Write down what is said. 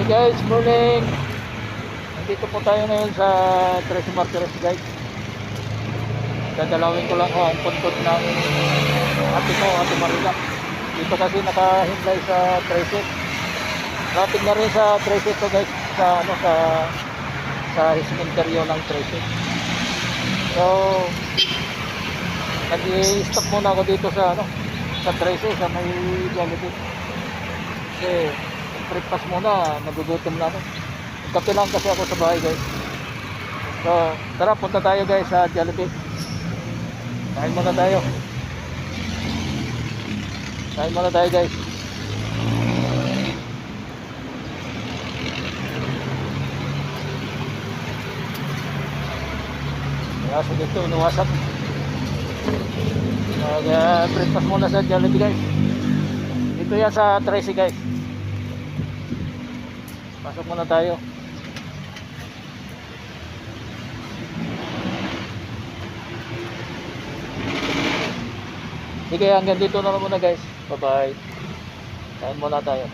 Hey guys, morning. Nandito po tayo ngayon sa Tres Martires guys. Dadalawin ko lang ang puntod ng ate ko, ate Marila. Dito kasi nakahimlay sa Treset. Rating na rin sa Treset to guys, sa ano sa cementerio ng Treset. So nag-i-stop muna ako dito sa sa Treset, sa may Jollibee. Kasi breakfast muna, nagugutom na ako. Kape lang kasi ako sa bahay guys. So tara, punta tayo guys sa Jollibee. Kain muna tayo. Kain muna tayo guys. So dito inuwasan. Breakfast muna sa Jollibee guys. Dito yan sa Tracy guys. Pasok muna tayo. Sige, hanggang dito na muna guys. Bye bye. Kain muna tayo.